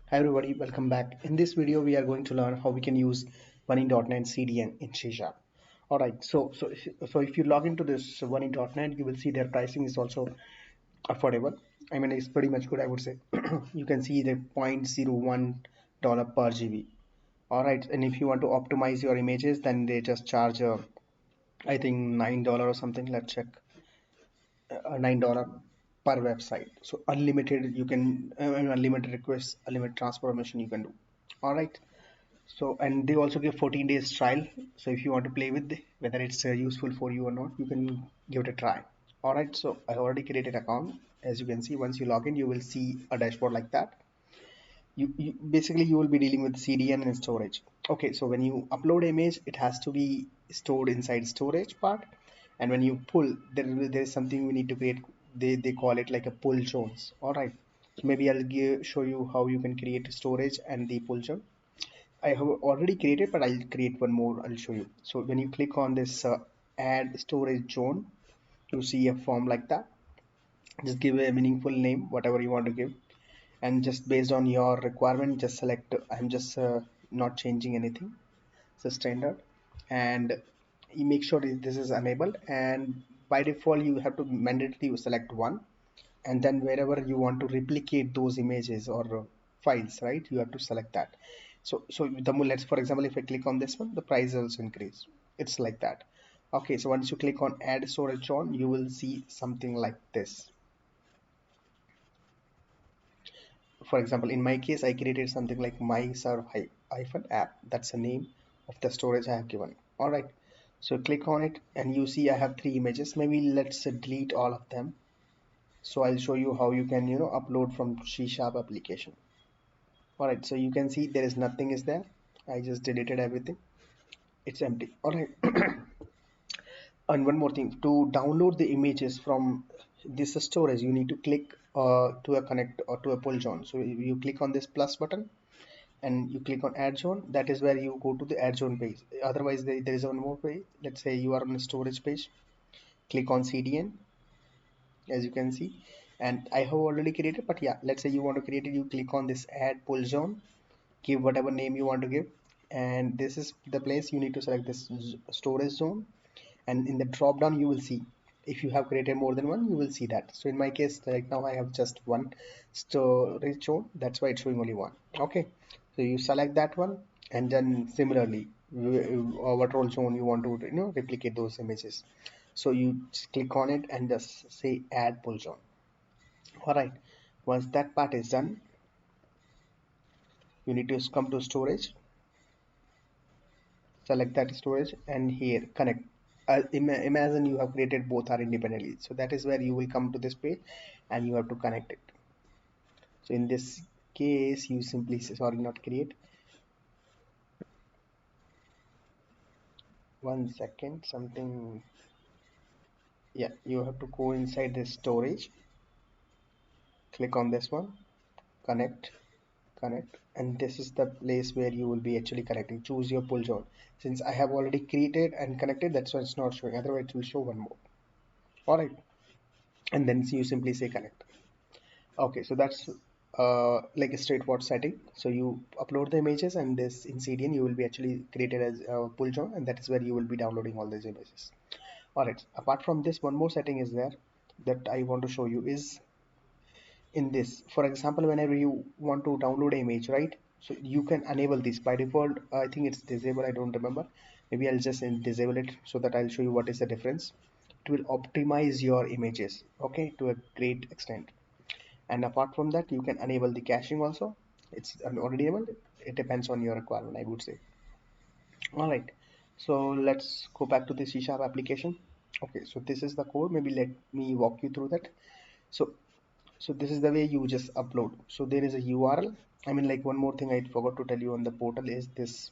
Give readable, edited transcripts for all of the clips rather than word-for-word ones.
Hi everybody, welcome back. In this video, we are going to learn how we can use Bunny.net CDN in C Sharp. All right, so if you log into this Bunny.net, you will see their pricing is also affordable. I mean, it's pretty much good, I would say. You can see the $0.01 per GB. All right, and if you want to optimize your images, then they just charge, I think $9 or something. Let's check. $9 per website. So unlimited, you can unlimited requests, unlimited transformation you can do. All right. So and they also give 14 days trial. So if you want to play with whether it's useful for you or not, you can give it a try. All right. So I already created account. As you can see, once you log in, you will see a dashboard like that. You basically you will be dealing with CDN and storage. Okay, so when you upload image, it has to be stored inside storage part, and when you pull, there is something we need to create. They call it like a pull zones. All right, so maybe show you how you can create storage and the pull zone. I have already created, but I'll create one more. I'll show you. So when you click on this add storage zone, you see a form like that. Just give a meaningful name, whatever you want to give, and just based on your requirement just select. I'm just not changing anything, so standard, and you make sure this is enabled, and by default you have to mandatory select one, and then wherever you want to replicate those images or files, right, you have to select that. So let's, for example, if I click on this one, the price also increase. It's like that. Okay, so once you click on add storage on, you will see something like this. For example, in my case, I created something like my serve hyphen app. That's the name of the storage I have given. All right. So click on it and you see I have three images. Maybe let's delete all of them. So I'll show you how you can, upload from C Sharp application. All right. So you can see there is nothing is there. I just deleted everything. It's empty. All right. And one more thing, to download the images from this storage, you need to click to a connect or to a pull zone. So you click on this plus button and you click on add zone. That is where you go to the add zone page. Otherwise there is one more page. Let's say you are on a storage page, click on CDN, as you can see, and I have already created, but yeah, let's say you want to create it, you click on this add pull zone, give whatever name you want to give, and this is the place you need to select this storage zone, and in the drop down you will see if you have created more than one, you will see that. So in my case right now I have just one storage zone, that's why it's showing only one. Okay, so you select that one, and then similarly what role zone you want to replicate those images. So you just click on it and just say add pull zone. All right, once that part is done, you need to come to storage, select that storage, and here connect. Imagine you have created both are independently, so that is where you will come to this page and you have to connect it. So in this case you simply say, sorry, not create, one second, something, yeah, you have to go inside this storage, click on this one, connect, connect, and this is the place where you will be actually connecting. Choose your pull zone. Since I have already created and connected, that's why it's not showing, otherwise it will show one more. All right, and then you simply say connect. Okay, so that's like a straightforward setting. So you upload the images, and this in CDN you will be actually created as a pull join, and that is where you will be downloading all these images. All right, apart from this, one more setting is there that I want to show you is in this. For example, whenever you want to download an image, right, so you can enable this by default. I think it's disabled, I don't remember. Maybe I'll just disable it so that I'll show you what is the difference. It will optimize your images, okay, to a great extent. And apart from that, you can enable the caching also. It's already enabled. It depends on your requirement, I would say. All right, so let's go back to the C Sharp application. Okay, so this is the code. Maybe let me walk you through that. So so this is the way you just upload. So there is a URL. I mean, like, one more thing I forgot to tell you on the portal is this.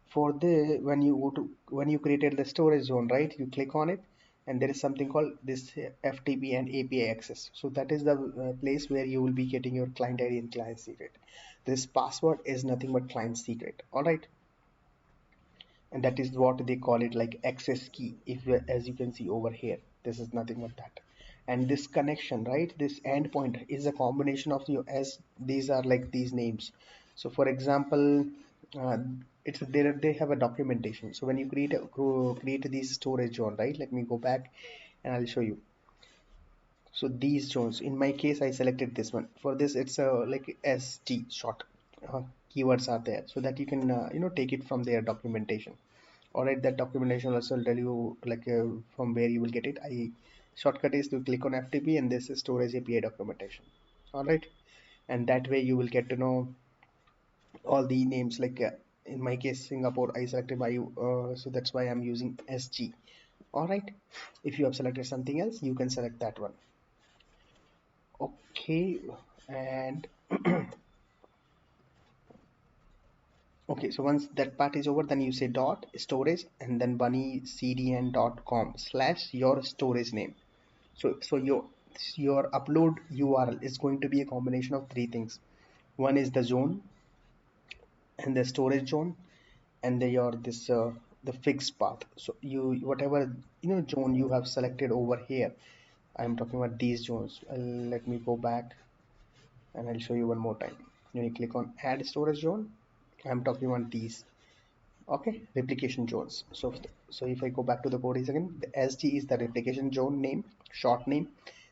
For the when you go to when you created the storage zone, right, you click on it, and there is something called this FTP and API access. So that is the place where you will be getting your client ID and client secret. This password is nothing but client secret. All right, and that is what they call it, like access key. If as you can see over here, this is nothing but that. And this connection, right, this endpoint is a combination of your as these are like these names. So for example, uh, it's there they have a documentation. So when you create these storage zone, right, let me go back and I'll show you. So these zones, in my case I selected this one. For this it's a like ST short, uh, keywords are there so that you can take it from their documentation. All right, that documentation also will tell you like from where you will get it. I shortcut is to click on FTP, and this is storage API documentation. All right, and that way you will get to know all the names. Like in my case, Singapore, I selected by so that's why I'm using SG. All right, if you have selected something else, you can select that one. Okay, and okay, so once that part is over, then you say dot storage and then bunnycdn.com/ your storage name. So your upload URL is going to be a combination of three things. One is the zone and the storage zone, and your this the fixed path. So you whatever zone you have selected over here. I'm talking about these zones. Let me go back and I'll show you one more time. When you click on add storage zone, I'm talking about these. Okay, replication zones. So if I go back to the code again, the SG is the replication zone name, short name.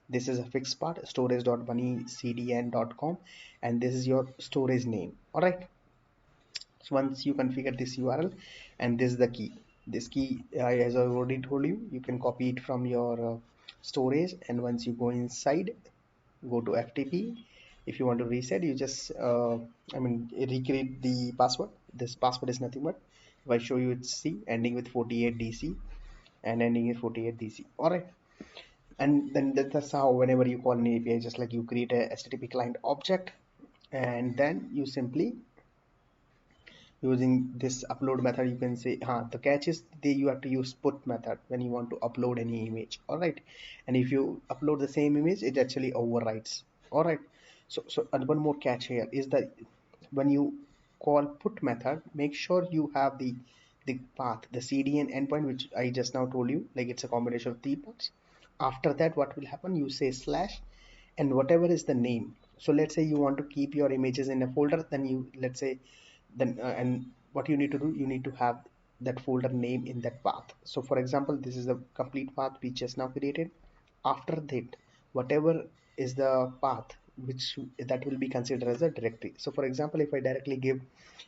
This is a fixed part, storage.bunnycdn.com, and this is your storage name. All right, so once you configure this URL, and this is the key. This key, as I already told you, you can copy it from your storage, and once you go inside, go to FTP. If you want to reset, you just recreate the password. This password is nothing but, if I show you, it's C ending with 48 DC and ending with 48 DC. All right, and then that's how whenever you call an API, just like you create a HTTP client object, and then you simply using this upload method, you can say the catch is you have to use put method when you want to upload any image. All right, and if you upload the same image, it actually overwrites. All right, so and one more catch here is that when you call put method, make sure you have the path, the CDN endpoint, which I just now told you, like it's a combination of three parts. After that, what will happen, you say slash and whatever is the name. So let's say you want to keep your images in a folder, then you let's say then and what you need to do, you need to have that folder name in that path. So for example, this is the complete path we just now created. After that, whatever is the path which that will be considered as a directory. So for example, if I directly give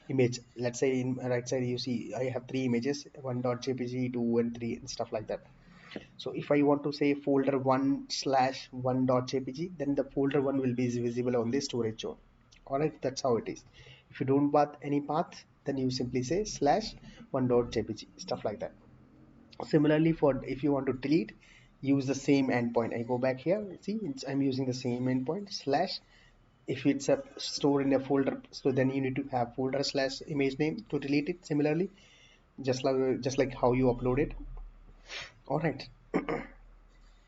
image, let's say in right side you see I have three images, 1.jpg, 2 and 3 and stuff like that. So if I want to say folder 1/1.jpg, then the folder 1 will be visible on the storage zone. All right, that's how it is. If you don't path any path, then you simply say /1.jpg, stuff like that. Similarly, for if you want to delete, use the same endpoint. I go back here, see I'm using the same endpoint slash. If it's a store in a folder, so then you need to have folder/image name to delete it. Similarly, just like how you upload it. All right.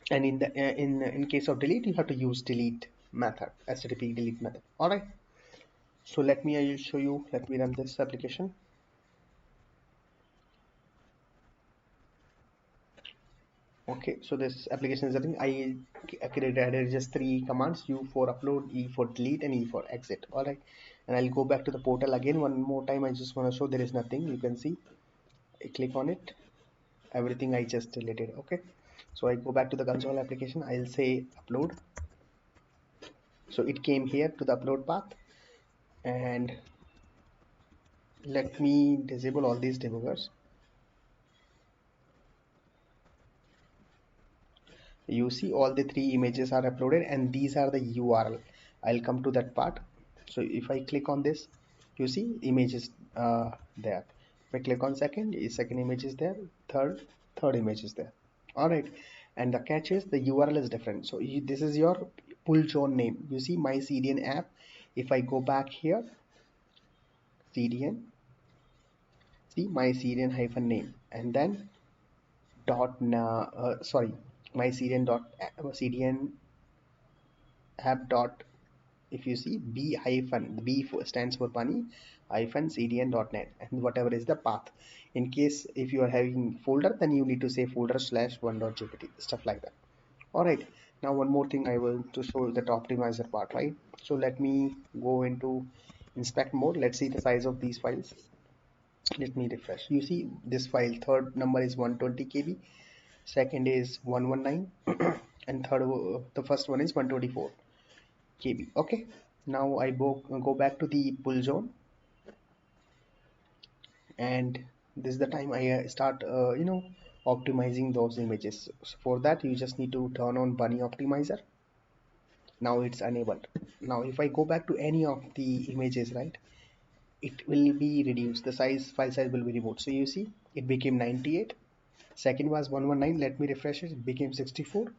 And in the in case of delete, you have to use delete method, http delete method. All right, so let me, I will show you. Let me run this application. Okay, so this application is running. I created added just three commands: U for upload, E for delete, and E for exit. All right, and I'll go back to the portal again one more time. I just want to show there is nothing. You can see, I click on it, everything I just deleted. Okay, so I go back to the console application. I'll say upload. So it came here to the upload path, and let me disable all these debuggers. You see all the three images are uploaded, and these are the URL. I'll come to that part. So if I click on this, you see images there. If I click on second image is there, third image is there. All right, and the catch is the URL is different. So this is your pull zone name. You see my CDN app. If I go back here, CDN, see my CDN hyphen name, and then sorry, my CDN CDN app dot, if you see b hyphen, the b stands for bunny hyphen cdn.net, and whatever is the path. In case if you are having folder, then you need to say folder/1.jpt, stuff like that. All right, Now one more thing I will to show that optimizer part, right? So let me go into inspect mode. Let's see the size of these files. Let me refresh. You see this file, third number is 120 KB, second is 119, and third the first one is 124 KB. Okay, now I go back to the pull zone, and this is the time I start optimizing those images. So for that you just need to turn on bunny optimizer. Now it's enabled. Now if I go back to any of the images, right, it will be reduced, the file size will be removed. So you see it became 98, second was 119, let me refresh it, it became 64,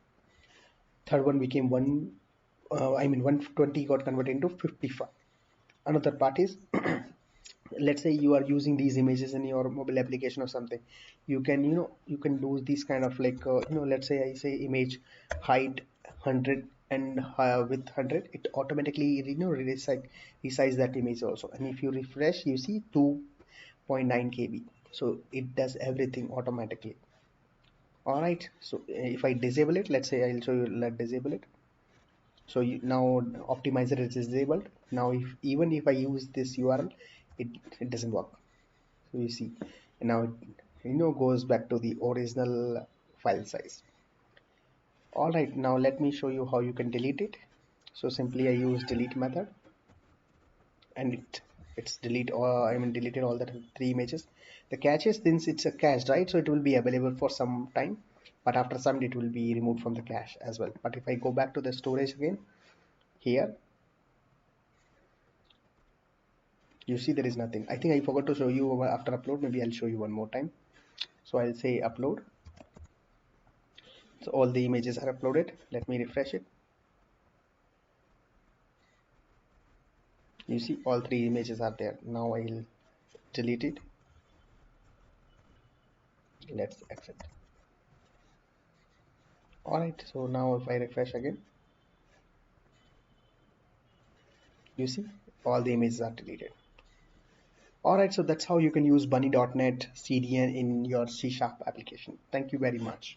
third one became 120 got converted into 55. Another part is let's say you are using these images in your mobile application or something, you can you can do these kind of like let's say I say image height 100 and width 100, it automatically resize that image also, and if you refresh you see 2.9 KB, so it does everything automatically. All right, so if I disable it, let's say I'll show you, let disable it. So now optimizer is disabled. Now if even if I use this URL, it doesn't work. So you see, and now it goes back to the original file size. All right, now let me show you how you can delete it. So simply I use delete method, and it's delete all, deleted all the three images. The cache is, since it's a cache, right, so it will be available for some time, but after some it will be removed from the cache as well. But if I go back to the storage again, here you see there is nothing. I think I forgot to show you after upload, maybe I'll show you one more time. So I'll say upload. So all the images are uploaded. Let me refresh it. You see all three images are there. Now I'll delete it. Let's accept. All right, so now if I refresh again, you see all the images are deleted. All right, so that's how you can use bunny.net CDN in your C# application. Thank you very much.